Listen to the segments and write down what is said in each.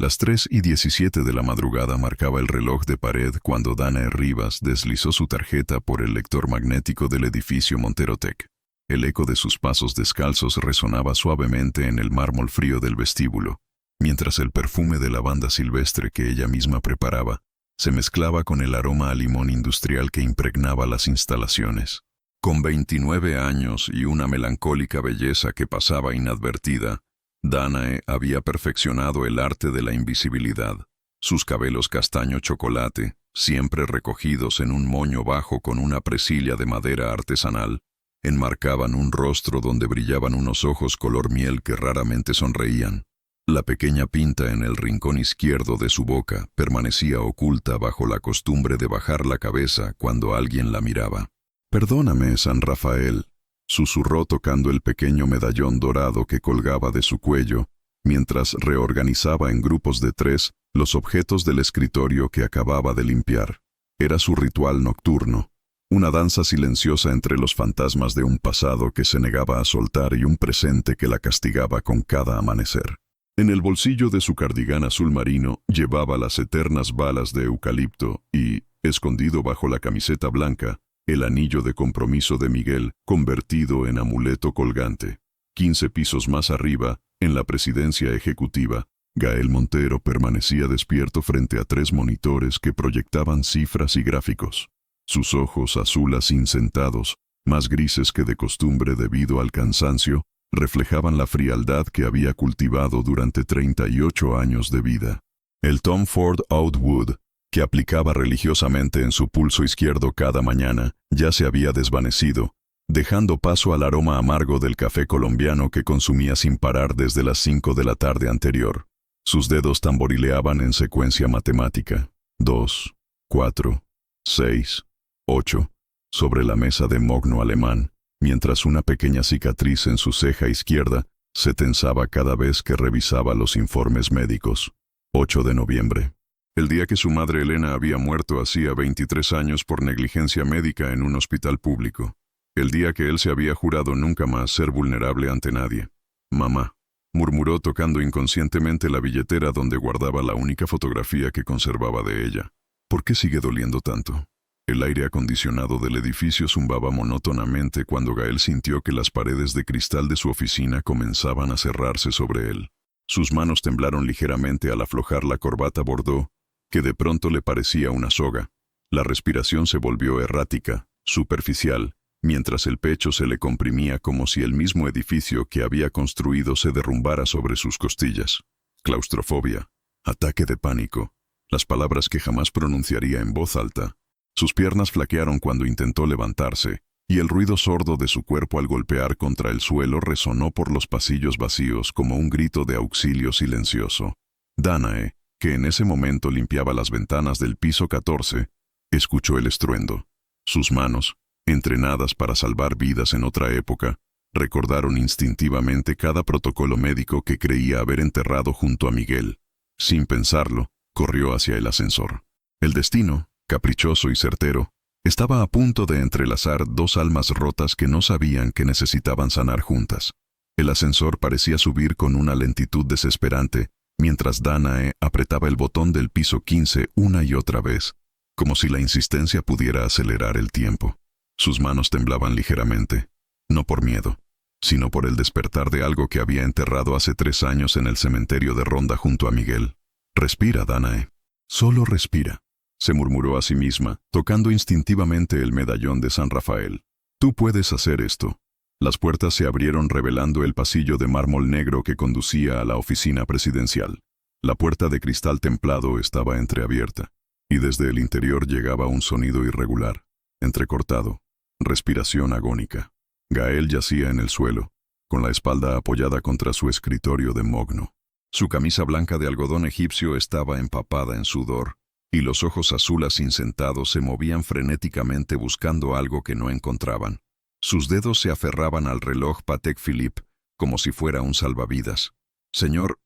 Las 3:17 de la madrugada marcaba el reloj de pared cuando Danae Rivas deslizó su tarjeta por el lector magnético del edificio Montero Tech. El eco de sus pasos descalzos resonaba suavemente en el mármol frío del vestíbulo, mientras el perfume de lavanda silvestre que ella misma preparaba se mezclaba con el aroma a limón industrial que impregnaba las instalaciones. Con 29 años y una melancólica belleza que pasaba inadvertida, Danae había perfeccionado el arte de la invisibilidad. Sus cabellos castaño chocolate, siempre recogidos en un moño bajo con una presilla de madera artesanal, enmarcaban un rostro donde brillaban unos ojos color miel que raramente sonreían. La pequeña pinta en el rincón izquierdo de su boca permanecía oculta bajo la costumbre de bajar la cabeza cuando alguien la miraba. «Perdóname, San Rafael», susurró tocando el pequeño medallón dorado que colgaba de su cuello, mientras reorganizaba en grupos de 3 los objetos del escritorio que acababa de limpiar. Era su ritual nocturno, una danza silenciosa entre los fantasmas de un pasado que se negaba a soltar y un presente que la castigaba con cada amanecer. En el bolsillo de su cardigán azul marino llevaba las eternas balas de eucalipto y, escondido bajo la camiseta blanca, el anillo de compromiso de Miguel convertido en amuleto colgante. 15 pisos más arriba, en la presidencia ejecutiva, Gael Montero permanecía despierto frente a 3 monitores que proyectaban cifras y gráficos. Sus ojos azules incentados, más grises que de costumbre debido al cansancio, reflejaban la frialdad que había cultivado durante 38 años de vida. El Tom Ford Outwood, que aplicaba religiosamente en su pulso izquierdo cada mañana, ya se había desvanecido, dejando paso al aroma amargo del café colombiano que consumía sin parar desde las 5 de la tarde anterior. Sus dedos tamborileaban en secuencia matemática. 2, 4, 6, 8, sobre la mesa de mogno alemán, mientras una pequeña cicatriz en su ceja izquierda se tensaba cada vez que revisaba los informes médicos. 8 de noviembre. El día que su madre Elena había muerto hacía 23 años por negligencia médica en un hospital público. El día que él se había jurado nunca más ser vulnerable ante nadie. «Mamá», murmuró tocando inconscientemente la billetera donde guardaba la única fotografía que conservaba de ella. «¿Por qué sigue doliendo tanto?». El aire acondicionado del edificio zumbaba monótonamente cuando Gael sintió que las paredes de cristal de su oficina comenzaban a cerrarse sobre él. Sus manos temblaron ligeramente al aflojar la corbata bordó, que de pronto le parecía una soga. La respiración se volvió errática, superficial, mientras el pecho se le comprimía como si el mismo edificio que había construido se derrumbara sobre sus costillas. Claustrofobia, ataque de pánico, las palabras que jamás pronunciaría en voz alta. Sus piernas flaquearon cuando intentó levantarse, y el ruido sordo de su cuerpo al golpear contra el suelo resonó por los pasillos vacíos como un grito de auxilio silencioso. Danae, que en ese momento limpiaba las ventanas del piso 14, escuchó el estruendo. Sus manos, entrenadas para salvar vidas en otra época, recordaron instintivamente cada protocolo médico que creía haber enterrado junto a Miguel. Sin pensarlo, corrió hacia el ascensor. El destino, caprichoso y certero, estaba a punto de entrelazar 2 almas rotas que no sabían que necesitaban sanar juntas. El ascensor parecía subir con una lentitud desesperante, mientras Danae apretaba el botón del piso 15 una y otra vez, como si la insistencia pudiera acelerar el tiempo. Sus manos temblaban ligeramente, no por miedo, sino por el despertar de algo que había enterrado hace 3 años en el cementerio de Ronda junto a Miguel. «Respira, Danae. Solo respira», se murmuró a sí misma, tocando instintivamente el medallón de San Rafael. «Tú puedes hacer esto». Las puertas se abrieron revelando el pasillo de mármol negro que conducía a la oficina presidencial. La puerta de cristal templado estaba entreabierta, y desde el interior llegaba un sonido irregular, entrecortado, respiración agónica. Gael yacía en el suelo, con la espalda apoyada contra su escritorio de mogno. Su camisa blanca de algodón egipcio estaba empapada en sudor, y los ojos azules incentados se movían frenéticamente buscando algo que no encontraban. Sus dedos se aferraban al reloj Patek Philippe como si fuera un salvavidas. Señor,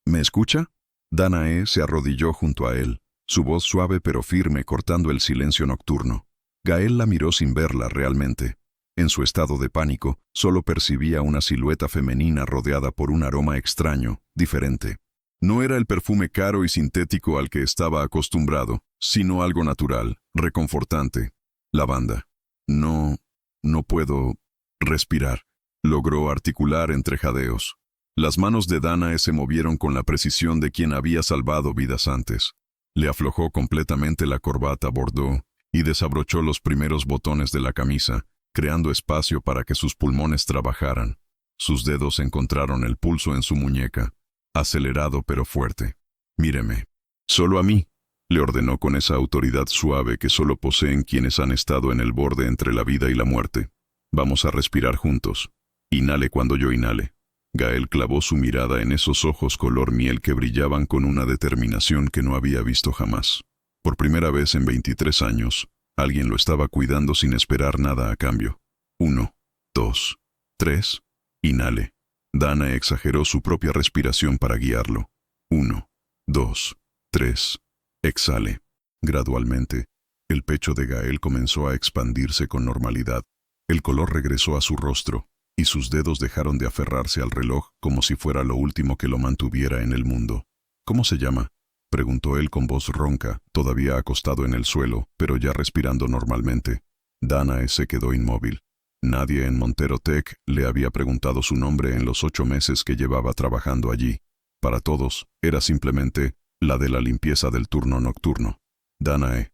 ¿me escucha?» Danae se arrodilló junto a él, su voz suave pero firme cortando el silencio nocturno. Gael la miró sin verla realmente. En su estado de pánico, solo percibía una silueta femenina rodeada por un aroma extraño, diferente. No era el perfume caro y sintético al que estaba acostumbrado, sino algo natural, reconfortante. Lavanda. No puedo respirar. Logró articular entre jadeos. Las manos de Danae se movieron con la precisión de quien había salvado vidas antes. Le aflojó completamente la corbata bordó y desabrochó los primeros botones de la camisa, creando espacio para que sus pulmones trabajaran. Sus dedos encontraron el pulso en su muñeca, acelerado pero fuerte. «Míreme. Solo a mí», le ordenó con esa autoridad suave que solo poseen quienes han estado en el borde entre la vida y la muerte. «Vamos a respirar juntos. Inhale cuando yo inhale». Gael clavó su mirada en esos ojos color miel que brillaban con una determinación que no había visto jamás. Por primera vez en 23 años, alguien lo estaba cuidando sin esperar nada a cambio. 1, 2, 3. Inhale. Danae exageró su propia respiración para guiarlo. 1, 2, 3. Exhale. Gradualmente, el pecho de Gael comenzó a expandirse con normalidad. El color regresó a su rostro, y sus dedos dejaron de aferrarse al reloj como si fuera lo último que lo mantuviera en el mundo. «¿Cómo se llama?», preguntó él con voz ronca, todavía acostado en el suelo, pero ya respirando normalmente. Danae se quedó inmóvil. Nadie en Montero Tech le había preguntado su nombre en los 8 meses que llevaba trabajando allí. Para todos, era simplemente la de la limpieza del turno nocturno. «Danae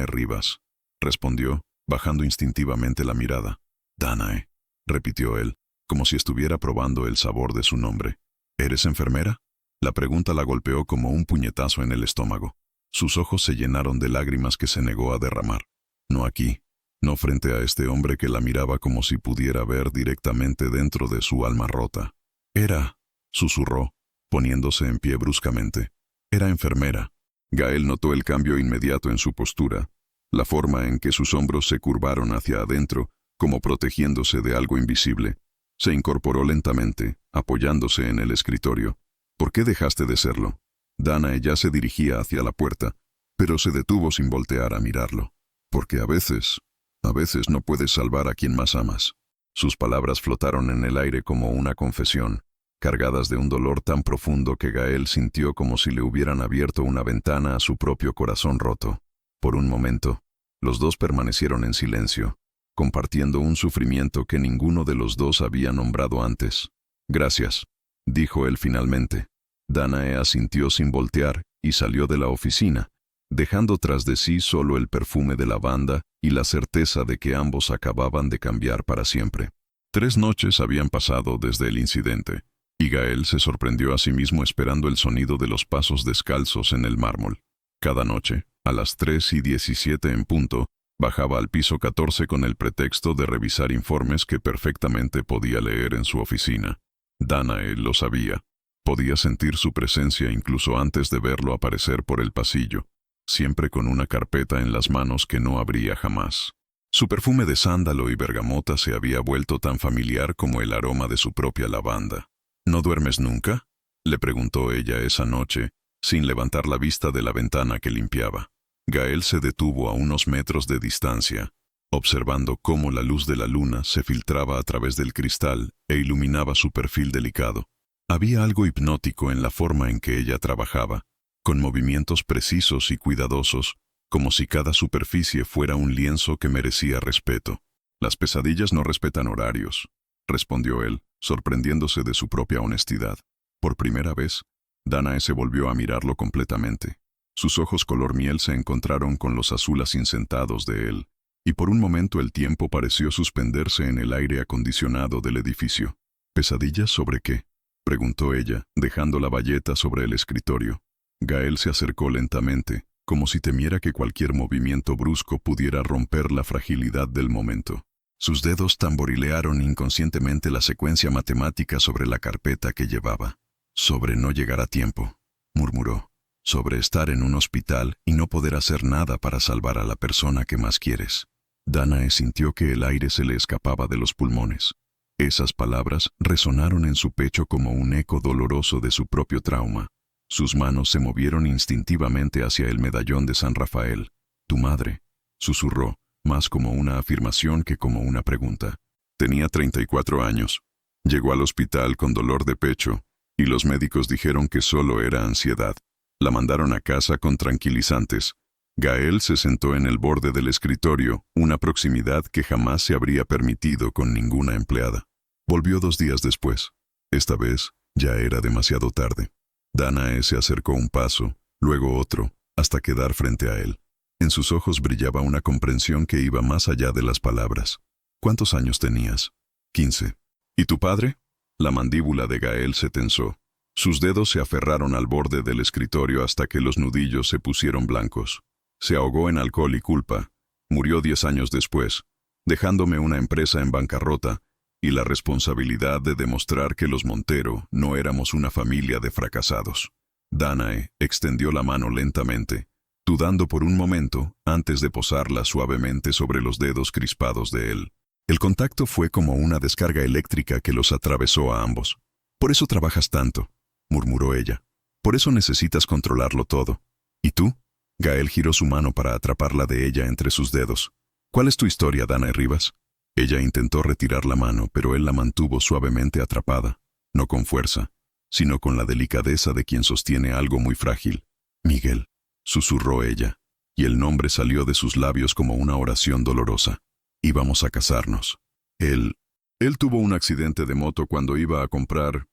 Rivas», respondió, bajando instintivamente la mirada. «Danae», repitió él, como si estuviera probando el sabor de su nombre. «¿Eres enfermera?». La pregunta la golpeó como un puñetazo en el estómago. Sus ojos se llenaron de lágrimas que se negó a derramar. No aquí, no frente a este hombre que la miraba como si pudiera ver directamente dentro de su alma rota. «Era», susurró, poniéndose en pie bruscamente. «Era enfermera». Gael notó el cambio inmediato en su postura, la forma en que sus hombros se curvaron hacia adentro, como protegiéndose de algo invisible. Se incorporó lentamente, apoyándose en el escritorio. «¿Por qué dejaste de serlo?». Danae ya se dirigía hacia la puerta, pero se detuvo sin voltear a mirarlo. «Porque a veces no puedes salvar a quien más amas». Sus palabras flotaron en el aire como una confesión, cargadas de un dolor tan profundo que Gael sintió como si le hubieran abierto una ventana a su propio corazón roto. Por un momento, los dos permanecieron en silencio, compartiendo un sufrimiento que ninguno de los dos había nombrado antes. «Gracias», dijo él finalmente. Danae asintió sin voltear y salió de la oficina, dejando tras de sí solo el perfume de lavanda y la certeza de que ambos acababan de cambiar para siempre. 3 noches habían pasado desde el incidente, y Gael se sorprendió a sí mismo esperando el sonido de los pasos descalzos en el mármol. Cada noche, a las 3:17 en punto, bajaba al piso 14 con el pretexto de revisar informes que perfectamente podía leer en su oficina. Danae lo sabía. Podía sentir su presencia incluso antes de verlo aparecer por el pasillo, siempre con una carpeta en las manos que no abría jamás. Su perfume de sándalo y bergamota se había vuelto tan familiar como el aroma de su propia lavanda. «¿No duermes nunca?», le preguntó ella esa noche, sin levantar la vista de la ventana que limpiaba. Gael se detuvo a unos metros de distancia, observando cómo la luz de la luna se filtraba a través del cristal e iluminaba su perfil delicado. Había algo hipnótico en la forma en que ella trabajaba, con movimientos precisos y cuidadosos, como si cada superficie fuera un lienzo que merecía respeto. «Las pesadillas no respetan horarios», respondió él, sorprendiéndose de su propia honestidad. Por primera vez, Danae se volvió a mirarlo completamente. Sus ojos color miel se encontraron con los azules insentados de él, y por un momento el tiempo pareció suspenderse en el aire acondicionado del edificio. «¿Pesadillas sobre qué?», preguntó ella, dejando la bayeta sobre el escritorio. Gael se acercó lentamente, como si temiera que cualquier movimiento brusco pudiera romper la fragilidad del momento. Sus dedos tamborilearon inconscientemente la secuencia matemática sobre la carpeta que llevaba. «Sobre no llegar a tiempo», murmuró. «Sobre estar en un hospital y no poder hacer nada para salvar a la persona que más quieres». Danae sintió que el aire se le escapaba de los pulmones. Esas palabras resonaron en su pecho como un eco doloroso de su propio trauma. Sus manos se movieron instintivamente hacia el medallón de San Rafael. «Tu madre», susurró, más como una afirmación que como una pregunta. Tenía 34 años. Llegó al hospital con dolor de pecho, y los médicos dijeron que solo era ansiedad. La mandaron a casa con tranquilizantes. Gael se sentó en el borde del escritorio, una proximidad que jamás se habría permitido con ninguna empleada. Volvió 2 días después. Esta vez, ya era demasiado tarde. Danae se acercó un paso, luego otro, hasta quedar frente a él. En sus ojos brillaba una comprensión que iba más allá de las palabras. ¿Cuántos años tenías? 15. ¿Y tu padre? La mandíbula de Gael se tensó. Sus dedos se aferraron al borde del escritorio hasta que los nudillos se pusieron blancos. Se ahogó en alcohol y culpa. Murió 10 años después, dejándome una empresa en bancarrota y la responsabilidad de demostrar que los Montero no éramos una familia de fracasados. Danae extendió la mano lentamente, dudando por un momento antes de posarla suavemente sobre los dedos crispados de él. El contacto fue como una descarga eléctrica que los atravesó a ambos. «Por eso trabajas tanto», murmuró ella. «Por eso necesitas controlarlo todo. ¿Y tú?» Gael giró su mano para atraparla de ella entre sus dedos. «¿Cuál es tu historia, Danae Rivas?» Ella intentó retirar la mano, pero él la mantuvo suavemente atrapada, no con fuerza, sino con la delicadeza de quien sostiene algo muy frágil. «Miguel», susurró ella, y el nombre salió de sus labios como una oración dolorosa. «Íbamos a casarnos. Él tuvo un accidente de moto cuando iba a comprar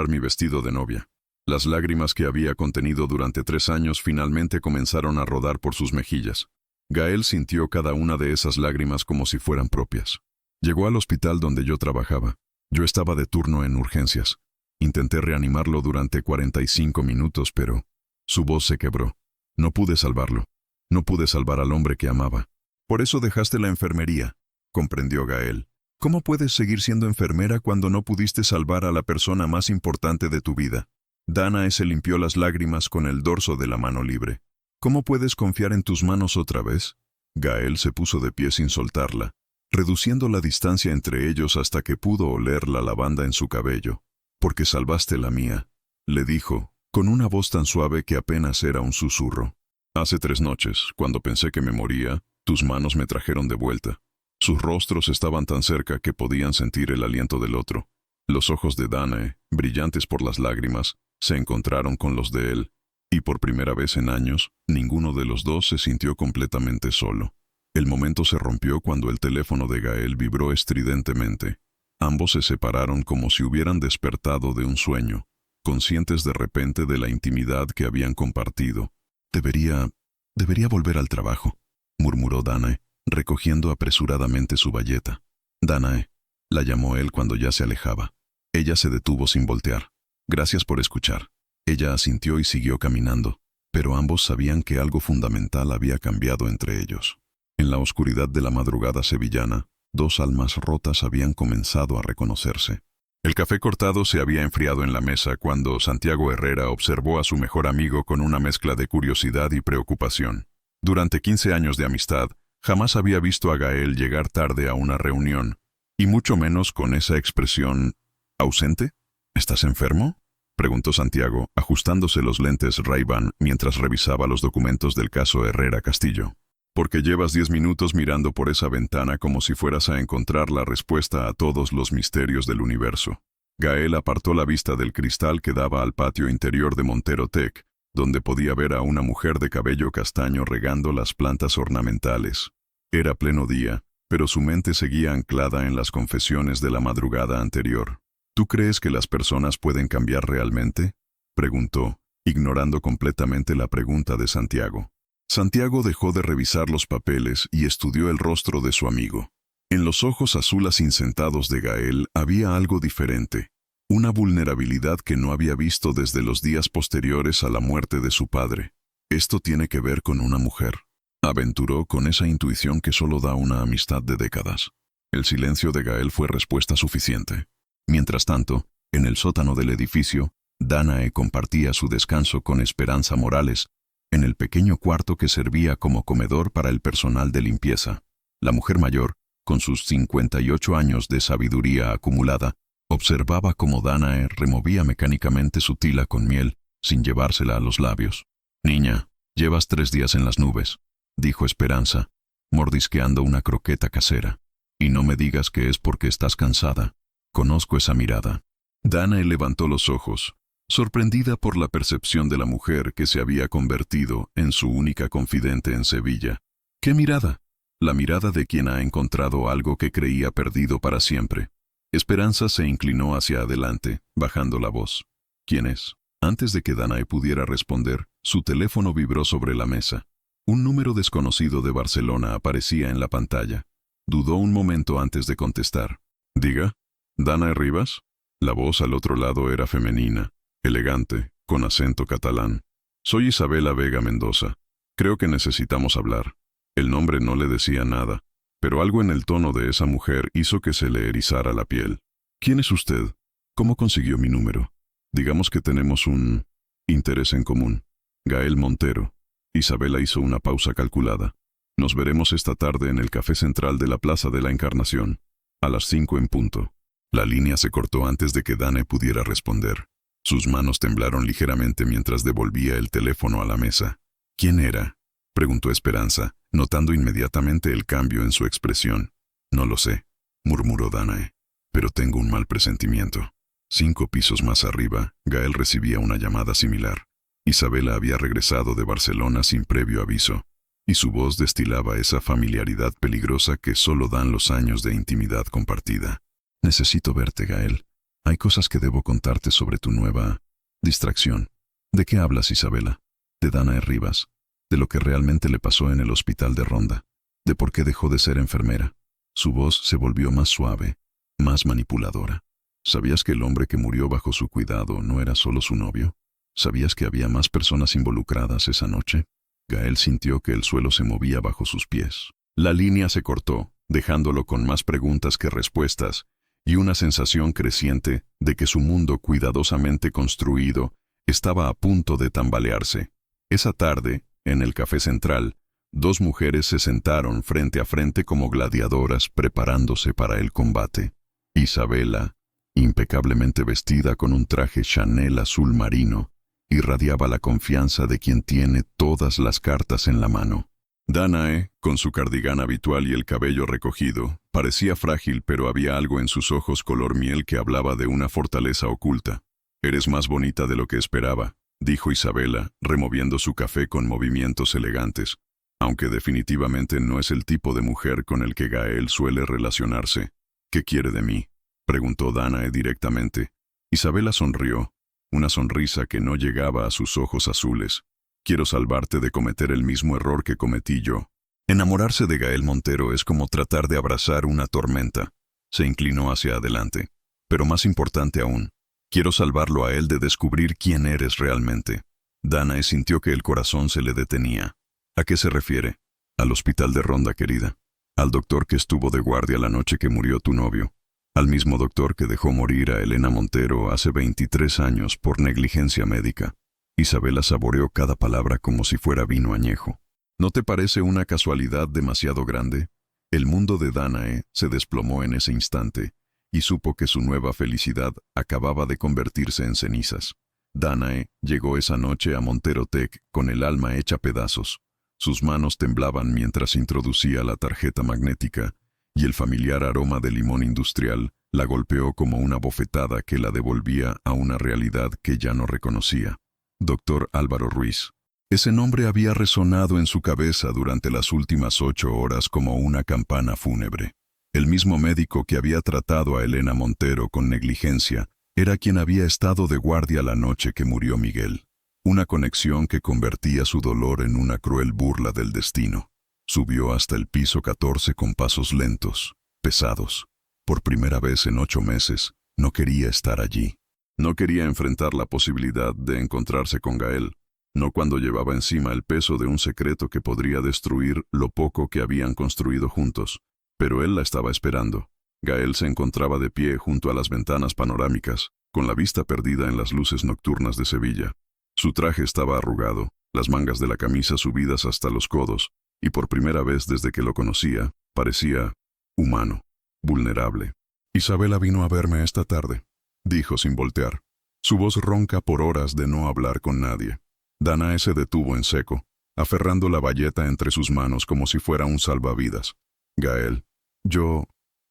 mi vestido de novia. Las lágrimas que había contenido durante 3 años finalmente comenzaron a rodar por sus mejillas. Gael sintió cada una de esas lágrimas como si fueran propias. Llegó al hospital donde yo trabajaba. Yo estaba de turno en urgencias. Intenté reanimarlo durante 45 minutos, pero su voz se quebró. No pude salvarlo. No pude salvar al hombre que amaba. Por eso dejaste la enfermería, comprendió Gael. ¿Cómo puedes seguir siendo enfermera cuando no pudiste salvar a la persona más importante de tu vida? Danae se limpió las lágrimas con el dorso de la mano libre. ¿Cómo puedes confiar en tus manos otra vez? Gael se puso de pie sin soltarla, reduciendo la distancia entre ellos hasta que pudo oler la lavanda en su cabello. Porque salvaste la mía, le dijo, con una voz tan suave que apenas era un susurro. Hace 3 noches, cuando pensé que me moría, tus manos me trajeron de vuelta. Sus rostros estaban tan cerca que podían sentir el aliento del otro. Los ojos de Danae, brillantes por las lágrimas, se encontraron con los de él, y por primera vez en años, ninguno de los dos se sintió completamente solo. El momento se rompió cuando el teléfono de Gael vibró estridentemente. Ambos se separaron como si hubieran despertado de un sueño, conscientes de repente de la intimidad que habían compartido. Debería volver al trabajo», murmuró Danae, recogiendo apresuradamente su bayeta. «Danae», la llamó él cuando ya se alejaba. Ella se detuvo sin voltear. «Gracias por escuchar». Ella asintió y siguió caminando, pero ambos sabían que algo fundamental había cambiado entre ellos. En la oscuridad de la madrugada sevillana, 2 almas rotas habían comenzado a reconocerse. El café cortado se había enfriado en la mesa cuando Santiago Herrera observó a su mejor amigo con una mezcla de curiosidad y preocupación. Durante 15 años de amistad, jamás había visto a Gael llegar tarde a una reunión, y mucho menos con esa expresión ¿ausente? ¿Estás enfermo?, preguntó Santiago, ajustándose los lentes Ray-Ban mientras revisaba los documentos del caso Herrera Castillo. «Porque llevas 10 minutos mirando por esa ventana como si fueras a encontrar la respuesta a todos los misterios del universo». Gael apartó la vista del cristal que daba al patio interior de Montero Tech, donde podía ver a una mujer de cabello castaño regando las plantas ornamentales. Era pleno día, pero su mente seguía anclada en las confesiones de la madrugada anterior. «¿Tú crees que las personas pueden cambiar realmente?», preguntó, ignorando completamente la pregunta de Santiago. Santiago dejó de revisar los papeles y estudió el rostro de su amigo. En los ojos azules incentados de Gael había algo diferente, una vulnerabilidad que no había visto desde los días posteriores a la muerte de su padre. «Esto tiene que ver con una mujer», aventuró con esa intuición que solo da una amistad de décadas. El silencio de Gael fue respuesta suficiente. Mientras tanto, en el sótano del edificio, Danae compartía su descanso con Esperanza Morales, en el pequeño cuarto que servía como comedor para el personal de limpieza. La mujer mayor, con sus 58 años de sabiduría acumulada, observaba cómo Danae removía mecánicamente su tila con miel, sin llevársela a los labios. «Niña, llevas 3 días en las nubes», dijo Esperanza, mordisqueando una croqueta casera. «Y no me digas que es porque estás cansada. Conozco esa mirada». Danae levantó los ojos, sorprendida por la percepción de la mujer que se había convertido en su única confidente en Sevilla. ¿Qué mirada? La mirada de quien ha encontrado algo que creía perdido para siempre. Esperanza se inclinó hacia adelante, bajando la voz. ¿Quién es? Antes de que Danae pudiera responder, su teléfono vibró sobre la mesa. Un número desconocido de Barcelona aparecía en la pantalla. Dudó un momento antes de contestar. Diga, ¿Danae Rivas? La voz al otro lado era femenina, elegante, con acento catalán. Soy Isabela Vega Mendoza. Creo que necesitamos hablar. El nombre no le decía nada, pero algo en el tono de esa mujer hizo que se le erizara la piel. ¿Quién es usted? ¿Cómo consiguió mi número? Digamos que tenemos un interés en común. Gael Montero. Isabela hizo una pausa calculada. Nos veremos esta tarde en el café central de la Plaza de la Encarnación, a las 5 en punto. La línea se cortó antes de que Danae pudiera responder. Sus manos temblaron ligeramente mientras devolvía el teléfono a la mesa. ¿Quién era?, preguntó Esperanza, notando inmediatamente el cambio en su expresión. No lo sé, murmuró Danae, pero tengo un mal presentimiento. 5 pisos más arriba, Gael recibía una llamada similar. Isabela había regresado de Barcelona sin previo aviso, y su voz destilaba esa familiaridad peligrosa que solo dan los años de intimidad compartida. Necesito verte, Gael. Hay cosas que debo contarte sobre tu nueva distracción. ¿De qué hablas, Isabela? De Danae Rivas, de lo que realmente le pasó en el hospital de Ronda, de por qué dejó de ser enfermera. Su voz se volvió más suave, más manipuladora. ¿Sabías que el hombre que murió bajo su cuidado no era solo su novio? ¿Sabías que había más personas involucradas esa noche? Gael sintió que el suelo se movía bajo sus pies. La línea se cortó, dejándolo con más preguntas que respuestas, y una sensación creciente de que su mundo cuidadosamente construido estaba a punto de tambalearse. Esa tarde, en el café central, 2 mujeres se sentaron frente a frente como gladiadoras preparándose para el combate. Isabela, impecablemente vestida con un traje Chanel azul marino, irradiaba la confianza de quien tiene todas las cartas en la mano. Danae, con su cardigán habitual y el cabello recogido, parecía frágil, pero había algo en sus ojos color miel que hablaba de una fortaleza oculta. «Eres más bonita de lo que esperaba», dijo Isabela, removiendo su café con movimientos elegantes, aunque definitivamente no es el tipo de mujer con el que Gael suele relacionarse. «¿Qué quiere de mí?», preguntó Danae directamente. Isabela sonrió, una sonrisa que no llegaba a sus ojos azules. «Quiero salvarte de cometer el mismo error que cometí yo». Enamorarse de Gael Montero es como tratar de abrazar una tormenta. Se inclinó hacia adelante. Pero más importante aún, quiero salvarlo a él de descubrir quién eres realmente. Danae sintió que el corazón se le detenía. ¿A qué se refiere? Al hospital de Ronda, querida. Al doctor que estuvo de guardia la noche que murió tu novio. Al mismo doctor que dejó morir a Elena Montero hace 23 años por negligencia médica. Isabela saboreó cada palabra como si fuera vino añejo. ¿No te parece una casualidad demasiado grande? El mundo de Danae se desplomó en ese instante, y supo que su nueva felicidad acababa de convertirse en cenizas. Danae llegó esa noche a Montero Tech con el alma hecha pedazos. Sus manos temblaban mientras introducía la tarjeta magnética, y el familiar aroma de limón industrial la golpeó como una bofetada que la devolvía a una realidad que ya no reconocía. Dr. Álvaro Ruiz. Ese nombre había resonado en su cabeza durante las últimas 8 horas como una campana fúnebre. El mismo médico que había tratado a Elena Montero con negligencia era quien había estado de guardia la noche que murió Miguel. Una conexión que convertía su dolor en una cruel burla del destino. Subió hasta el piso 14 con pasos lentos, pesados. Por primera vez en 8 meses, no quería estar allí. No quería enfrentar la posibilidad de encontrarse con Gael, no cuando llevaba encima el peso de un secreto que podría destruir lo poco que habían construido juntos. Pero él la estaba esperando. Gael se encontraba de pie junto a las ventanas panorámicas, con la vista perdida en las luces nocturnas de Sevilla. Su traje estaba arrugado, las mangas de la camisa subidas hasta los codos, y por primera vez desde que lo conocía, parecía humano, vulnerable. «Isabela vino a verme esta tarde», dijo sin voltear. Su voz ronca por horas de no hablar con nadie. Danae se detuvo en seco, aferrando la bayeta entre sus manos como si fuera un salvavidas. «Gael,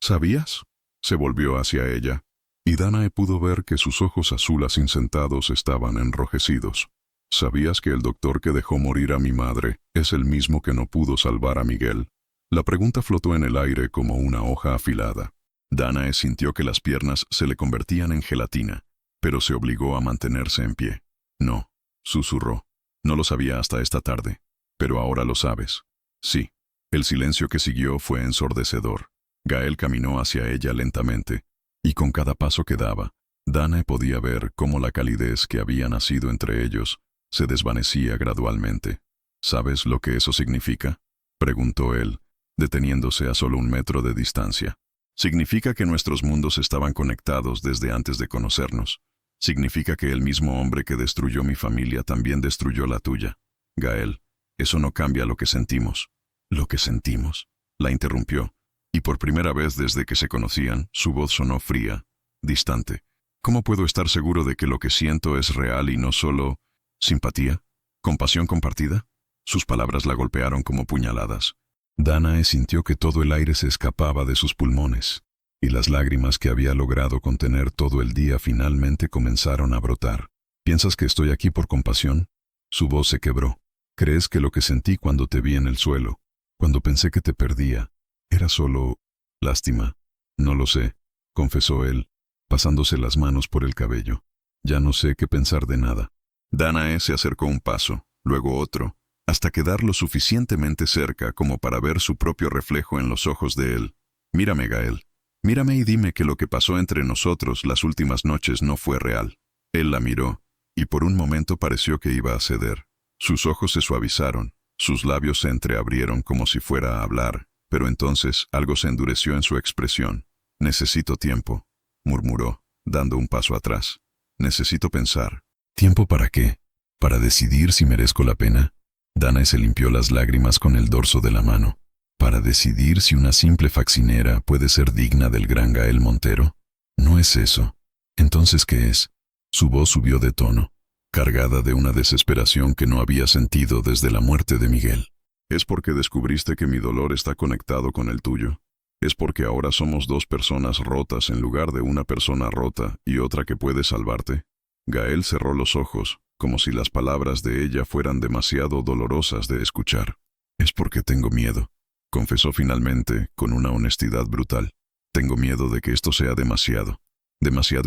¿sabías?», se volvió hacia ella. y Danae pudo ver que sus ojos azules insentados estaban enrojecidos. ¿Sabías que el doctor que dejó morir a mi madre es el mismo que no pudo salvar a Miguel? La pregunta flotó en el aire como una hoja afilada. Danae sintió que las piernas se le convertían en gelatina, pero se obligó a mantenerse en pie. No, susurró. No lo sabía hasta esta tarde, pero ahora lo sabes. Sí. El silencio que siguió fue ensordecedor. Gael caminó hacia ella lentamente, y con cada paso que daba, Danae podía ver cómo la calidez que había nacido entre ellos se desvanecía gradualmente. ¿Sabes lo que eso significa?, preguntó él, deteniéndose a solo 1 metro de distancia. Significa que nuestros mundos estaban conectados desde antes de conocernos. Significa que el mismo hombre que destruyó mi familia también destruyó la tuya. Gael, eso no cambia lo que sentimos. ¿Lo que sentimos?, la interrumpió, y por primera vez desde que se conocían, su voz sonó fría, distante. ¿Cómo puedo estar seguro de que lo que siento es real y no solo simpatía? ¿Compasión compartida? Sus palabras la golpearon como puñaladas. Danae sintió que todo el aire se escapaba de sus pulmones, y las lágrimas que había logrado contener todo el día finalmente comenzaron a brotar. ¿Piensas que estoy aquí por compasión? Su voz se quebró. ¿Crees que lo que sentí cuando te vi en el suelo, cuando pensé que te perdía, era solo lástima? No lo sé, confesó él, pasándose las manos por el cabello. Ya no sé qué pensar de nada. Danae se acercó un paso, luego otro, hasta quedar lo suficientemente cerca como para ver su propio reflejo en los ojos de él. Mírame, Gael. Mírame y dime que lo que pasó entre nosotros las últimas noches no fue real. Él la miró, y por un momento pareció que iba a ceder. Sus ojos se suavizaron, sus labios se entreabrieron como si fuera a hablar, pero entonces algo se endureció en su expresión. Necesito tiempo, murmuró, dando un paso atrás. Necesito pensar. ¿Tiempo para qué? ¿Para decidir si merezco la pena? Danae se limpió las lágrimas con el dorso de la mano. ¿Para decidir si una simple faccinera puede ser digna del gran Gael Montero? No es eso. ¿Entonces qué es? Su voz subió de tono, cargada de una desesperación que no había sentido desde la muerte de Miguel. ¿Es porque descubriste que mi dolor está conectado con el tuyo? ¿Es porque ahora somos 2 personas rotas en lugar de una persona rota y otra que puede salvarte? Gael cerró los ojos, como si las palabras de ella fueran demasiado dolorosas de escuchar. Es porque tengo miedo, confesó finalmente, con una honestidad brutal. Tengo miedo de que esto sea demasiado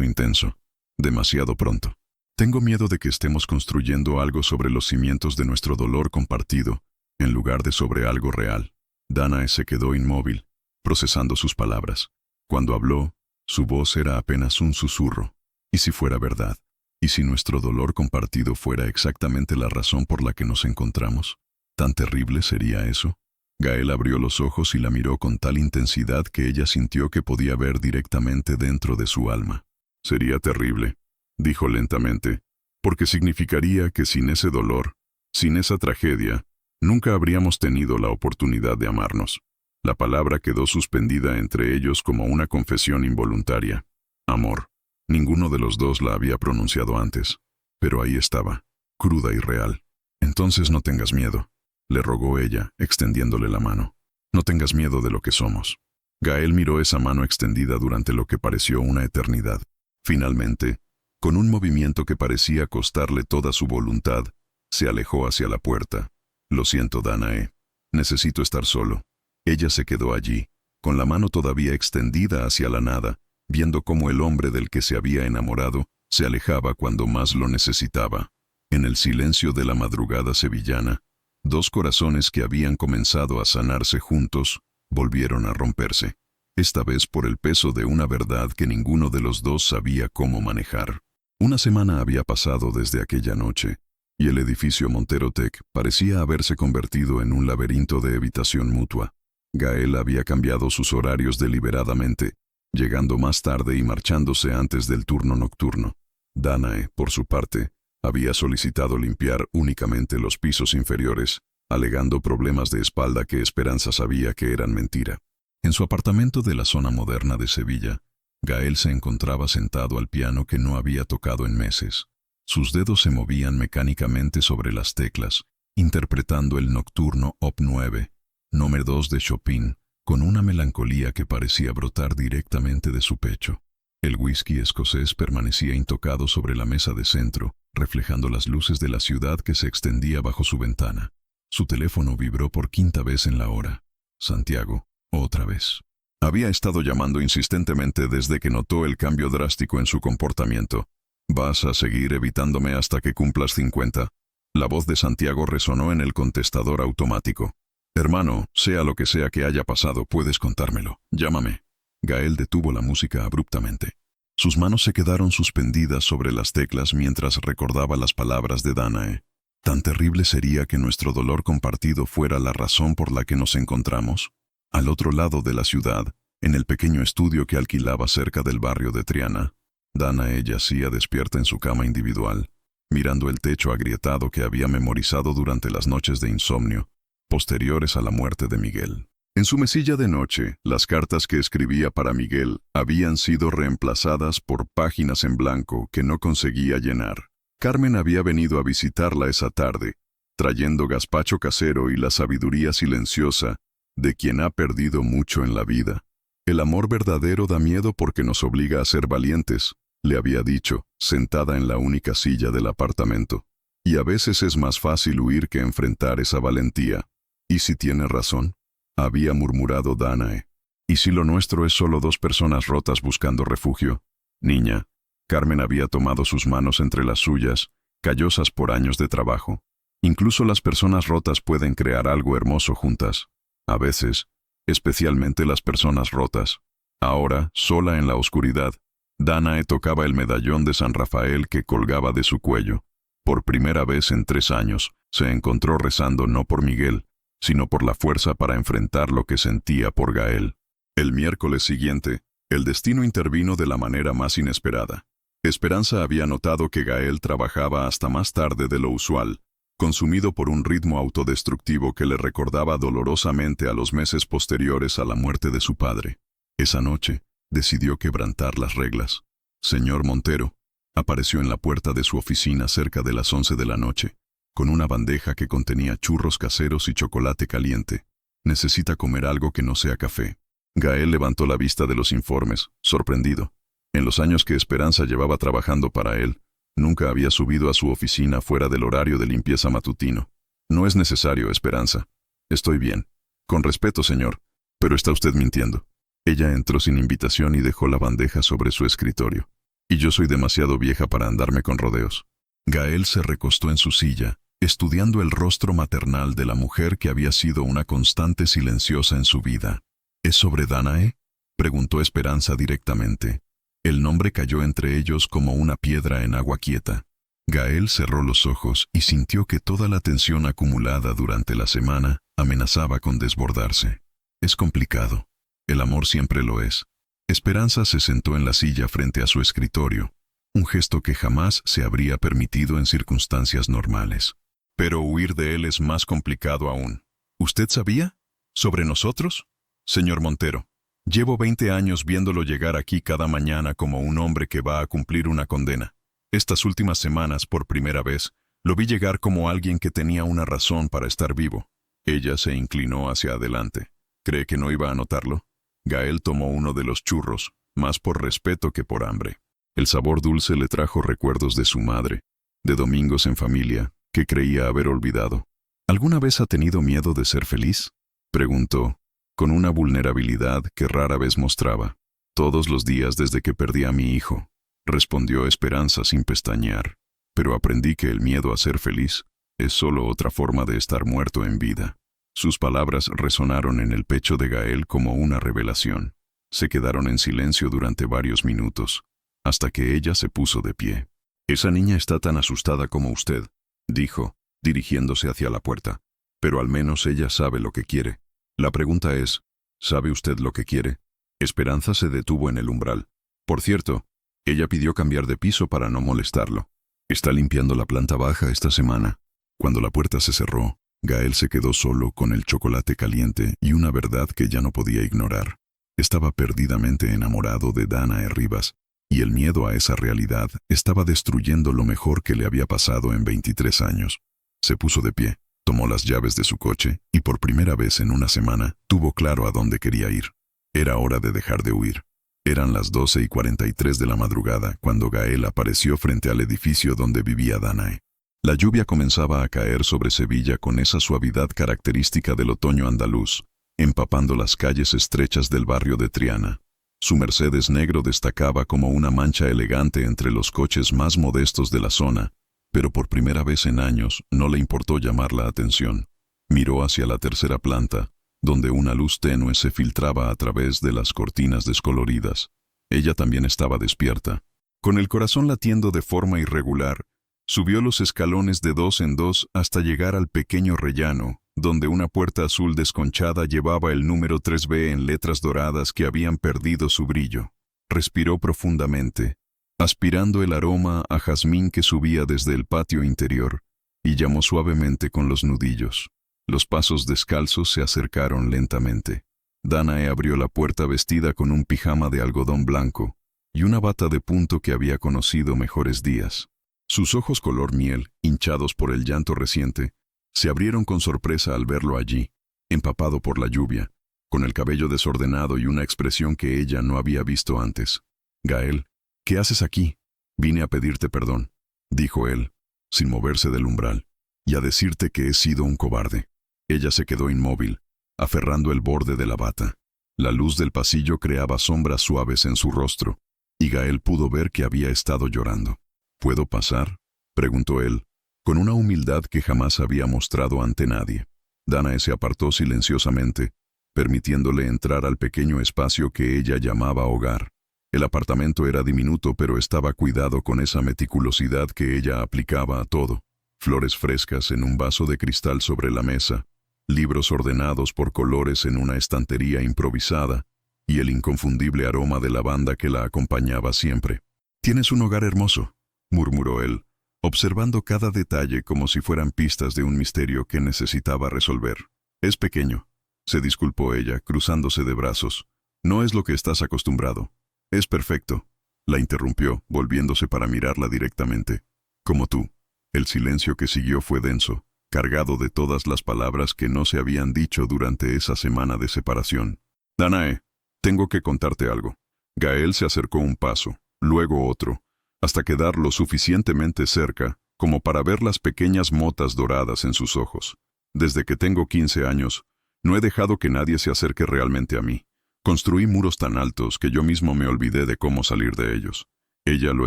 intenso, demasiado pronto. Tengo miedo de que estemos construyendo algo sobre los cimientos de nuestro dolor compartido, en lugar de sobre algo real. Danae se quedó inmóvil, procesando sus palabras. Cuando habló, su voz era apenas un susurro. ¿Y si fuera verdad? ¿Y si nuestro dolor compartido fuera exactamente la razón por la que nos encontramos? ¿Tan terrible sería eso? Gael abrió los ojos y la miró con tal intensidad que ella sintió que podía ver directamente dentro de su alma. Sería terrible, dijo lentamente, porque significaría que sin ese dolor, sin esa tragedia, nunca habríamos tenido la oportunidad de amarnos. La palabra quedó suspendida entre ellos como una confesión involuntaria. Amor. Ninguno de los dos la había pronunciado antes, pero ahí estaba, cruda y real. Entonces no tengas miedo, le rogó ella, extendiéndole la mano. No tengas miedo de lo que somos. Gael miró esa mano extendida durante lo que pareció una eternidad. Finalmente, con un movimiento que parecía costarle toda su voluntad, se alejó hacia la puerta. Lo siento, Danae. Necesito estar solo. Ella se quedó allí, con la mano todavía extendida hacia la nada, viendo cómo el hombre del que se había enamorado se alejaba cuando más lo necesitaba. En el silencio de la madrugada sevillana, 2 corazones que habían comenzado a sanarse juntos, volvieron a romperse, esta vez por el peso de una verdad que ninguno de los dos sabía cómo manejar. Una semana había pasado desde aquella noche, y el edificio Montero Tech parecía haberse convertido en un laberinto de evitación mutua. Gael había cambiado sus horarios deliberadamente, llegando más tarde y marchándose antes del turno nocturno. Danae, por su parte, había solicitado limpiar únicamente los pisos inferiores, alegando problemas de espalda que Esperanza sabía que eran mentira. En su apartamento de la zona moderna de Sevilla, Gael se encontraba sentado al piano que no había tocado en meses. Sus dedos se movían mecánicamente sobre las teclas, interpretando el nocturno Op. 9, número 2 de Chopin, con una melancolía que parecía brotar directamente de su pecho. El whisky escocés permanecía intocado sobre la mesa de centro, reflejando las luces de la ciudad que se extendía bajo su ventana. Su teléfono vibró por quinta vez en la hora. Santiago, otra vez. Había estado llamando insistentemente desde que notó el cambio drástico en su comportamiento. «¿Vas a seguir evitándome hasta que cumplas 50?» La voz de Santiago resonó en el contestador automático. «Hermano, sea lo que sea que haya pasado, puedes contármelo. Llámame». Gael detuvo la música abruptamente. Sus manos se quedaron suspendidas sobre las teclas mientras recordaba las palabras de Danae. ¿Tan terrible sería que nuestro dolor compartido fuera la razón por la que nos encontramos? Al otro lado de la ciudad, en el pequeño estudio que alquilaba cerca del barrio de Triana, Danae yacía despierta en su cama individual, mirando el techo agrietado que había memorizado durante las noches de insomnio, posteriores a la muerte de Miguel. En su mesilla de noche, las cartas que escribía para Miguel habían sido reemplazadas por páginas en blanco que no conseguía llenar. Carmen había venido a visitarla esa tarde, trayendo gazpacho casero y la sabiduría silenciosa de quien ha perdido mucho en la vida. «El amor verdadero da miedo porque nos obliga a ser valientes», le había dicho, sentada en la única silla del apartamento. «Y a veces es más fácil huir que enfrentar esa valentía». «¿Y si tiene razón?», había murmurado Danae. «¿Y si lo nuestro es solo dos personas rotas buscando refugio?» «Niña». Carmen había tomado sus manos entre las suyas, callosas por años de trabajo. «Incluso las personas rotas pueden crear algo hermoso juntas. A veces, especialmente las personas rotas». Ahora, sola en la oscuridad, Danae tocaba el medallón de San Rafael que colgaba de su cuello. Por primera vez en 3 años, se encontró rezando no por Miguel, sino por la fuerza para enfrentar lo que sentía por Gael. El miércoles siguiente, el destino intervino de la manera más inesperada. Esperanza había notado que Gael trabajaba hasta más tarde de lo usual, consumido por un ritmo autodestructivo que le recordaba dolorosamente a los meses posteriores a la muerte de su padre. Esa noche, decidió quebrantar las reglas. Señor Montero apareció en la puerta de su oficina cerca de las 11 de la noche, con una bandeja que contenía churros caseros y chocolate caliente. «Necesita comer algo que no sea café». Gael levantó la vista de los informes, sorprendido. En los años que Esperanza llevaba trabajando para él, nunca había subido a su oficina fuera del horario de limpieza matutino. «No es necesario, Esperanza. Estoy bien. Con respeto, señor. Pero está usted mintiendo». Ella entró sin invitación y dejó la bandeja sobre su escritorio. «Y yo soy demasiado vieja para andarme con rodeos». Gael se recostó en su silla, estudiando el rostro maternal de la mujer que había sido una constante silenciosa en su vida. «¿Es sobre Danae?», preguntó Esperanza directamente. El nombre cayó entre ellos como una piedra en agua quieta. Gael cerró los ojos y sintió que toda la tensión acumulada durante la semana amenazaba con desbordarse. «Es complicado. El amor siempre lo es». Esperanza se sentó en la silla frente a su escritorio, un gesto que jamás se habría permitido en circunstancias normales. «Pero huir de él es más complicado aún. ¿Usted sabía? ¿Sobre nosotros? Señor Montero, llevo 20 años viéndolo llegar aquí cada mañana como un hombre que va a cumplir una condena. Estas últimas semanas, por primera vez, lo vi llegar como alguien que tenía una razón para estar vivo». Ella se inclinó hacia adelante. «¿Cree que no iba a notarlo?». Gael tomó uno de los churros, más por respeto que por hambre. El sabor dulce le trajo recuerdos de su madre, de domingos en familia, que creía haber olvidado. «¿Alguna vez ha tenido miedo de ser feliz?», preguntó, con una vulnerabilidad que rara vez mostraba. «Todos los días desde que perdí a mi hijo», respondió Esperanza sin pestañear. «Pero aprendí que el miedo a ser feliz es solo otra forma de estar muerto en vida». Sus palabras resonaron en el pecho de Gael como una revelación. Se quedaron en silencio durante varios minutos, hasta que ella se puso de pie. «Esa niña está tan asustada como usted», dijo, dirigiéndose hacia la puerta. «Pero al menos ella sabe lo que quiere. La pregunta es, ¿sabe usted lo que quiere?». Esperanza se detuvo en el umbral. «Por cierto, ella pidió cambiar de piso para no molestarlo. Está limpiando la planta baja esta semana». Cuando la puerta se cerró, Gael se quedó solo con el chocolate caliente y una verdad que ya no podía ignorar. Estaba perdidamente enamorado de Danae Rivas, y el miedo a esa realidad estaba destruyendo lo mejor que le había pasado en 23 años. Se puso de pie, tomó las llaves de su coche y por primera vez en una semana tuvo claro a dónde quería ir. Era hora de dejar de huir. Eran las 12:43 de la madrugada cuando Gael apareció frente al edificio donde vivía Danae. La lluvia comenzaba a caer sobre Sevilla con esa suavidad característica del otoño andaluz, empapando las calles estrechas del barrio de Triana. Su Mercedes negro destacaba como una mancha elegante entre los coches más modestos de la zona, pero por primera vez en años no le importó llamar la atención. Miró hacia la tercera planta, donde una luz tenue se filtraba a través de las cortinas descoloridas. Ella también estaba despierta. Con el corazón latiendo de forma irregular, subió los escalones de 2 en 2 hasta llegar al pequeño rellano, donde una puerta azul desconchada llevaba el número 3B en letras doradas que habían perdido su brillo. Respiró profundamente, aspirando el aroma a jazmín que subía desde el patio interior, y llamó suavemente con los nudillos. Los pasos descalzos se acercaron lentamente. Danae abrió la puerta vestida con un pijama de algodón blanco y una bata de punto que había conocido mejores días. Sus ojos color miel, hinchados por el llanto reciente, se abrieron con sorpresa al verlo allí, empapado por la lluvia, con el cabello desordenado y una expresión que ella no había visto antes. «Gael, ¿qué haces aquí?» «Vine a pedirte perdón», dijo él, sin moverse del umbral, «y a decirte que he sido un cobarde». Ella se quedó inmóvil, aferrando el borde de la bata. La luz del pasillo creaba sombras suaves en su rostro, y Gael pudo ver que había estado llorando. «¿Puedo pasar?», preguntó él, con una humildad que jamás había mostrado ante nadie. Danae se apartó silenciosamente, permitiéndole entrar al pequeño espacio que ella llamaba hogar. El apartamento era diminuto, pero estaba cuidado con esa meticulosidad que ella aplicaba a todo. Flores frescas en un vaso de cristal sobre la mesa, libros ordenados por colores en una estantería improvisada, y el inconfundible aroma de lavanda que la acompañaba siempre. «Tienes un hogar hermoso», murmuró él, observando cada detalle como si fueran pistas de un misterio que necesitaba resolver. «Es pequeño», se disculpó ella, cruzándose de brazos. «No es lo que estás acostumbrado». «Es perfecto», la interrumpió, volviéndose para mirarla directamente. «Como tú». El silencio que siguió fue denso, cargado de todas las palabras que no se habían dicho durante esa semana de separación. «Danae, tengo que contarte algo». Gael se acercó un paso, luego otro, hasta quedar lo suficientemente cerca como para ver las pequeñas motas doradas en sus ojos. «Desde que tengo 15 años, no he dejado que nadie se acerque realmente a mí. Construí muros tan altos que yo mismo me olvidé de cómo salir de ellos». Ella lo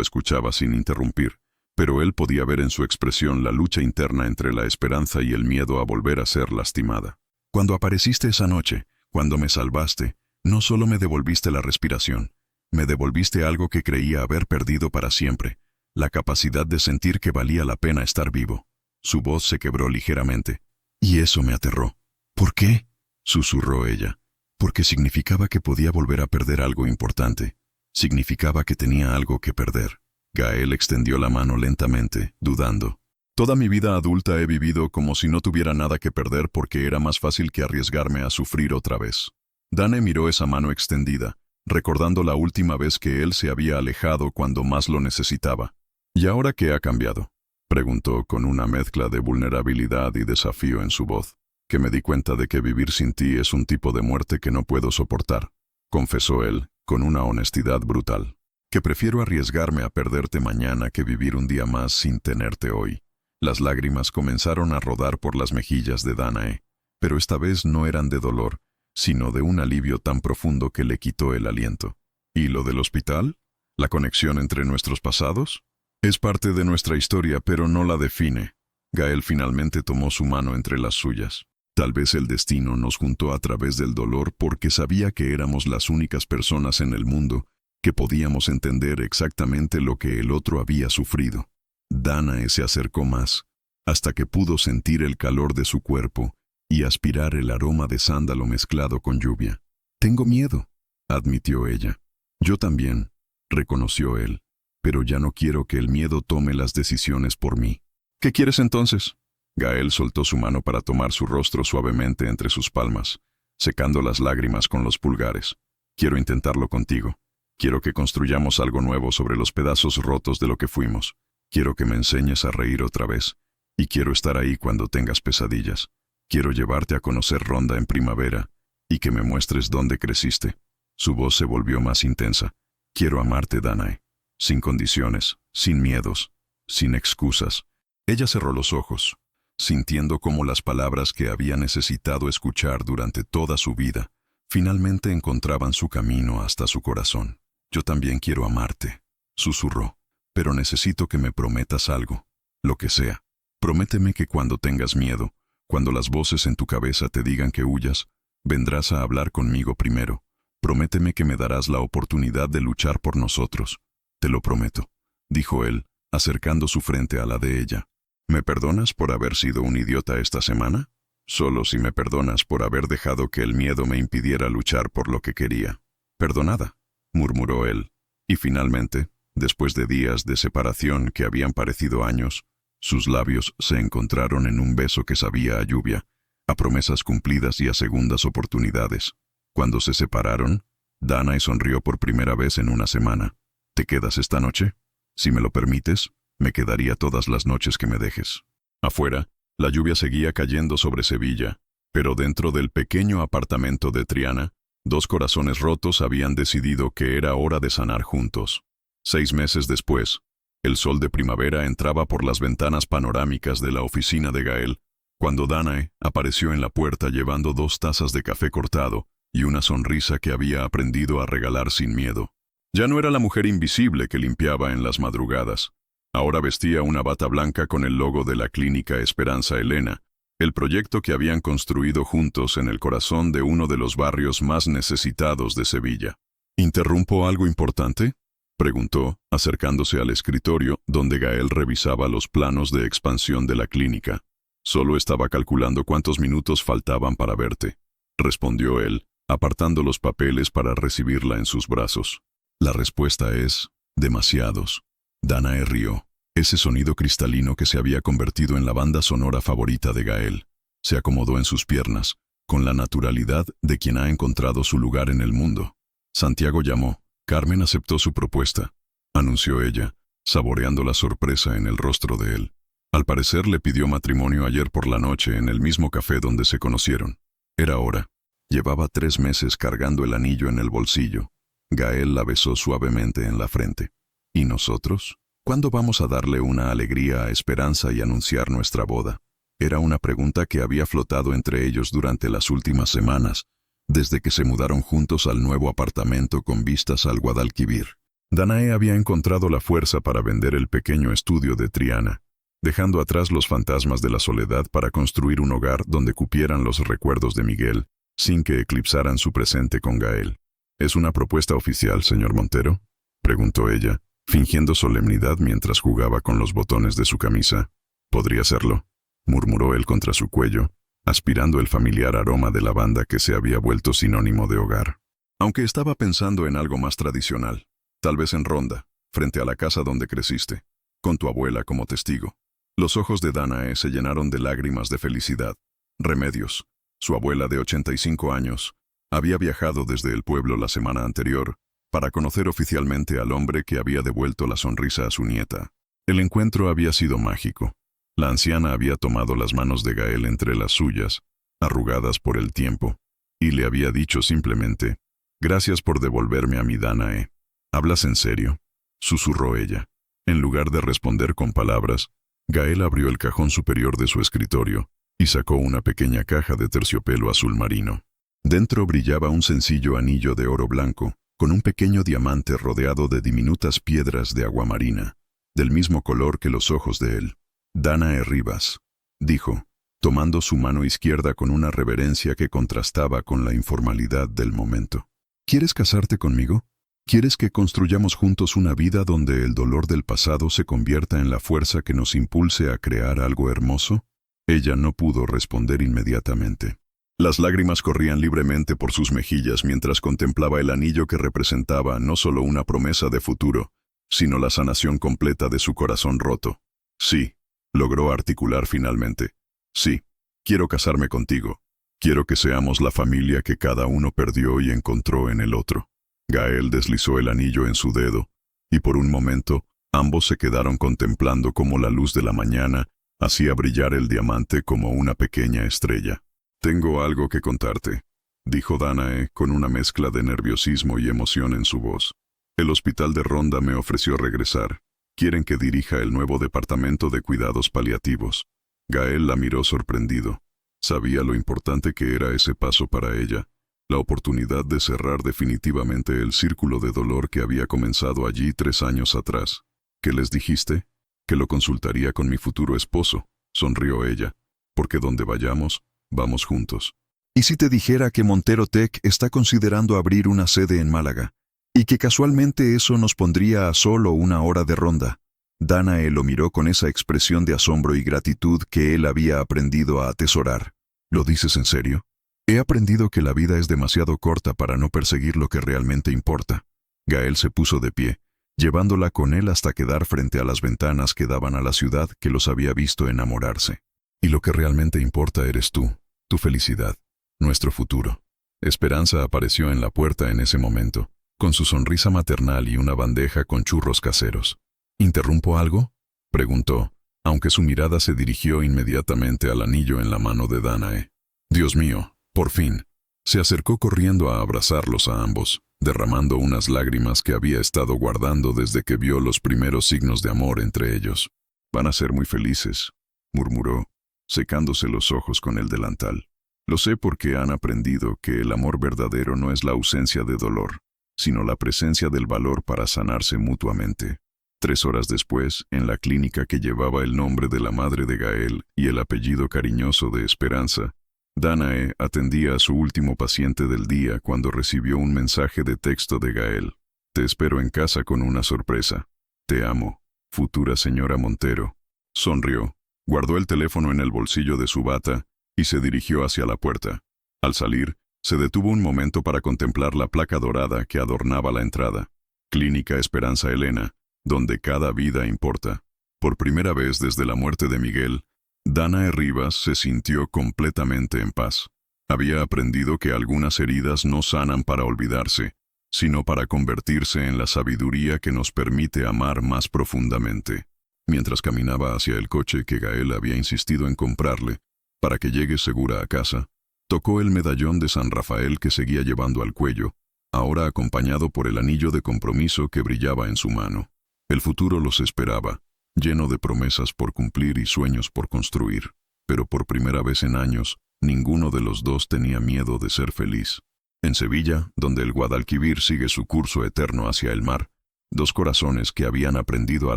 escuchaba sin interrumpir, pero él podía ver en su expresión la lucha interna entre la esperanza y el miedo a volver a ser lastimada. «Cuando apareciste esa noche, cuando me salvaste, no solo me devolviste la respiración, me devolviste algo que creía haber perdido para siempre, la capacidad de sentir que valía la pena estar vivo». Su voz se quebró ligeramente, y eso me aterró. «¿Por qué?», susurró ella. «Porque significaba que podía volver a perder algo importante. Significaba que tenía algo que perder». Gael extendió la mano lentamente, dudando. «Toda mi vida adulta he vivido como si no tuviera nada que perder porque era más fácil que arriesgarme a sufrir otra vez». Danae miró esa mano extendida, recordando la última vez que él se había alejado cuando más lo necesitaba. «¿Y ahora qué ha cambiado?», preguntó con una mezcla de vulnerabilidad y desafío en su voz. «Que me di cuenta de que vivir sin ti es un tipo de muerte que no puedo soportar», confesó él, con una honestidad brutal. «Que prefiero arriesgarme a perderte mañana que vivir un día más sin tenerte hoy». Las lágrimas comenzaron a rodar por las mejillas de Danae, pero esta vez no eran de dolor, sino de un alivio tan profundo que le quitó el aliento. «¿Y lo del hospital? ¿La conexión entre nuestros pasados?» «Es parte de nuestra historia, pero no la define». Gael finalmente tomó su mano entre las suyas. «Tal vez el destino nos juntó a través del dolor porque sabía que éramos las únicas personas en el mundo que podíamos entender exactamente lo que el otro había sufrido». Danae se acercó más, hasta que pudo sentir el calor de su cuerpo y aspirar el aroma de sándalo mezclado con lluvia. «Tengo miedo», admitió ella. «Yo también», reconoció él, «pero ya no quiero que el miedo tome las decisiones por mí». «¿Qué quieres entonces?». Gael soltó su mano para tomar su rostro suavemente entre sus palmas, secando las lágrimas con los pulgares. «Quiero intentarlo contigo. Quiero que construyamos algo nuevo sobre los pedazos rotos de lo que fuimos. Quiero que me enseñes a reír otra vez. Y quiero estar ahí cuando tengas pesadillas. Quiero llevarte a conocer Ronda en primavera y que me muestres dónde creciste». Su voz se volvió más intensa. Quiero amarte, Danae. Sin condiciones, sin miedos, sin excusas. Ella cerró los ojos, sintiendo cómo las palabras que había necesitado escuchar durante toda su vida finalmente encontraban su camino hasta su corazón. Yo también quiero amarte, susurró, pero necesito que me prometas algo, lo que sea. Prométeme que cuando tengas miedo, cuando las voces en tu cabeza te digan que huyas, vendrás a hablar conmigo primero. Prométeme que me darás la oportunidad de luchar por nosotros. Te lo prometo, dijo él, acercando su frente a la de ella. ¿Me perdonas por haber sido un idiota esta semana? Solo si me perdonas por haber dejado que el miedo me impidiera luchar por lo que quería. Perdonada, murmuró él. Y finalmente, después de días de separación que habían parecido años, sus labios se encontraron en un beso que sabía a lluvia, a promesas cumplidas y a segundas oportunidades. Cuando se separaron, Danae sonrió por primera vez en una semana. ¿Te quedas esta noche? Si me lo permites, me quedaría todas las noches que me dejes. Afuera, la lluvia seguía cayendo sobre Sevilla, pero dentro del pequeño apartamento de Triana, dos corazones rotos habían decidido que era hora de sanar juntos. 6 meses después, el sol de primavera entraba por las ventanas panorámicas de la oficina de Gael, cuando Danae apareció en la puerta llevando 2 tazas de café cortado y una sonrisa que había aprendido a regalar sin miedo. Ya no era la mujer invisible que limpiaba en las madrugadas. Ahora vestía una bata blanca con el logo de la Clínica Esperanza Elena, el proyecto que habían construido juntos en el corazón de uno de los barrios más necesitados de Sevilla. ¿Interrumpo algo importante?, preguntó, acercándose al escritorio donde Gael revisaba los planos de expansión de la clínica. Solo estaba calculando cuántos minutos faltaban para verte, respondió él, apartando los papeles para recibirla en sus brazos. La respuesta es, demasiados. Danae rió. Ese sonido cristalino que se había convertido en la banda sonora favorita de Gael se acomodó en sus piernas, con la naturalidad de quien ha encontrado su lugar en el mundo. Santiago llamó. Carmen aceptó su propuesta, anunció ella, saboreando la sorpresa en el rostro de él. Al parecer le pidió matrimonio ayer por la noche en el mismo café donde se conocieron. Era hora. Llevaba 3 meses cargando el anillo en el bolsillo. Gael la besó suavemente en la frente. ¿Y nosotros? ¿Cuándo vamos a darle una alegría a Esperanza y anunciar nuestra boda? Era una pregunta que había flotado entre ellos durante las últimas semanas, desde que se mudaron juntos al nuevo apartamento con vistas al Guadalquivir. Danae había encontrado la fuerza para vender el pequeño estudio de Triana, dejando atrás los fantasmas de la soledad para construir un hogar donde cupieran los recuerdos de Miguel, sin que eclipsaran su presente con Gael. ¿Es una propuesta oficial, señor Montero?, preguntó ella, fingiendo solemnidad mientras jugaba con los botones de su camisa. «Podría serlo», murmuró él contra su cuello, aspirando el familiar aroma de lavanda que se había vuelto sinónimo de hogar. Aunque estaba pensando en algo más tradicional, tal vez en Ronda, frente a la casa donde creciste, con tu abuela como testigo. Los ojos de Danae se llenaron de lágrimas de felicidad. Remedios, su abuela de 85 años, había viajado desde el pueblo la semana anterior para conocer oficialmente al hombre que había devuelto la sonrisa a su nieta. El encuentro había sido mágico. La anciana había tomado las manos de Gael entre las suyas, arrugadas por el tiempo, y le había dicho simplemente, «Gracias por devolverme a mi Danae». «¿Hablas en serio?», susurró ella. En lugar de responder con palabras, Gael abrió el cajón superior de su escritorio y sacó una pequeña caja de terciopelo azul marino. Dentro brillaba un sencillo anillo de oro blanco, con un pequeño diamante rodeado de diminutas piedras de aguamarina, del mismo color que los ojos de él. «Danae Rivas», dijo, tomando su mano izquierda con una reverencia que contrastaba con la informalidad del momento. «¿Quieres casarte conmigo? ¿Quieres que construyamos juntos una vida donde el dolor del pasado se convierta en la fuerza que nos impulse a crear algo hermoso?» Ella no pudo responder inmediatamente. Las lágrimas corrían libremente por sus mejillas mientras contemplaba el anillo que representaba no solo una promesa de futuro, sino la sanación completa de su corazón roto. «Sí», logró articular finalmente. «Sí, quiero casarme contigo. Quiero que seamos la familia que cada uno perdió y encontró en el otro». Gael deslizó el anillo en su dedo, y por un momento, ambos se quedaron contemplando cómo la luz de la mañana hacía brillar el diamante como una pequeña estrella. «Tengo algo que contarte», dijo Danae con una mezcla de nerviosismo y emoción en su voz. El hospital de Ronda me ofreció regresar. Quieren que dirija el nuevo departamento de cuidados paliativos. Gael la miró sorprendido. Sabía lo importante que era ese paso para ella, la oportunidad de cerrar definitivamente el círculo de dolor que había comenzado allí 3 años atrás. ¿Qué les dijiste? Que lo consultaría con mi futuro esposo, sonrió ella, porque donde vayamos, vamos juntos. ¿Y si te dijera que Montero Tech está considerando abrir una sede en Málaga, y que casualmente eso nos pondría a solo 1 hora de Ronda? Danae lo miró con esa expresión de asombro y gratitud que él había aprendido a atesorar. ¿Lo dices en serio? He aprendido que la vida es demasiado corta para no perseguir lo que realmente importa. Gael se puso de pie, llevándola con él hasta quedar frente a las ventanas que daban a la ciudad que los había visto enamorarse. Y lo que realmente importa eres tú, tu felicidad, nuestro futuro. Esperanza apareció en la puerta en ese momento, con su sonrisa maternal y una bandeja con churros caseros. ¿Interrumpo algo?, preguntó, aunque su mirada se dirigió inmediatamente al anillo en la mano de Danae. Dios mío, por fin. Se acercó corriendo a abrazarlos a ambos, derramando unas lágrimas que había estado guardando desde que vio los primeros signos de amor entre ellos. Van a ser muy felices, murmuró, secándose los ojos con el delantal. Lo sé porque han aprendido que el amor verdadero no es la ausencia de dolor, sino la presencia del valor para sanarse mutuamente. 3 horas después, en la clínica que llevaba el nombre de la madre de Gael y el apellido cariñoso de Esperanza, Danae atendía a su último paciente del día cuando recibió un mensaje de texto de Gael. Te espero en casa con una sorpresa. Te amo, futura señora Montero. Sonrió, guardó el teléfono en el bolsillo de su bata y se dirigió hacia la puerta. Al salir, se detuvo un momento para contemplar la placa dorada que adornaba la entrada. Clínica Esperanza Elena, donde cada vida importa. Por primera vez desde la muerte de Miguel, Danae Rivas se sintió completamente en paz. Había aprendido que algunas heridas no sanan para olvidarse, sino para convertirse en la sabiduría que nos permite amar más profundamente. Mientras caminaba hacia el coche que Gael había insistido en comprarle, para que llegue segura a casa, tocó el medallón de San Rafael que seguía llevando al cuello, ahora acompañado por el anillo de compromiso que brillaba en su mano. El futuro los esperaba, lleno de promesas por cumplir y sueños por construir, pero por primera vez en años, ninguno de los dos tenía miedo de ser feliz. En Sevilla, donde el Guadalquivir sigue su curso eterno hacia el mar, 2 corazones que habían aprendido a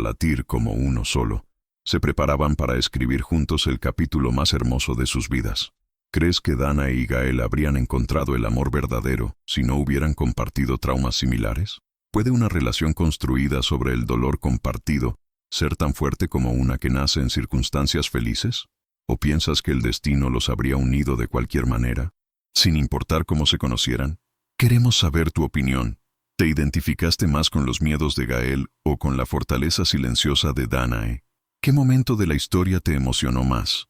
latir como uno solo, se preparaban para escribir juntos el capítulo más hermoso de sus vidas. ¿Crees que Danae y Gael habrían encontrado el amor verdadero si no hubieran compartido traumas similares? ¿Puede una relación construida sobre el dolor compartido ser tan fuerte como una que nace en circunstancias felices? ¿O piensas que el destino los habría unido de cualquier manera, sin importar cómo se conocieran? Queremos saber tu opinión. ¿Te identificaste más con los miedos de Gael o con la fortaleza silenciosa de Danae? ¿Qué momento de la historia te emocionó más?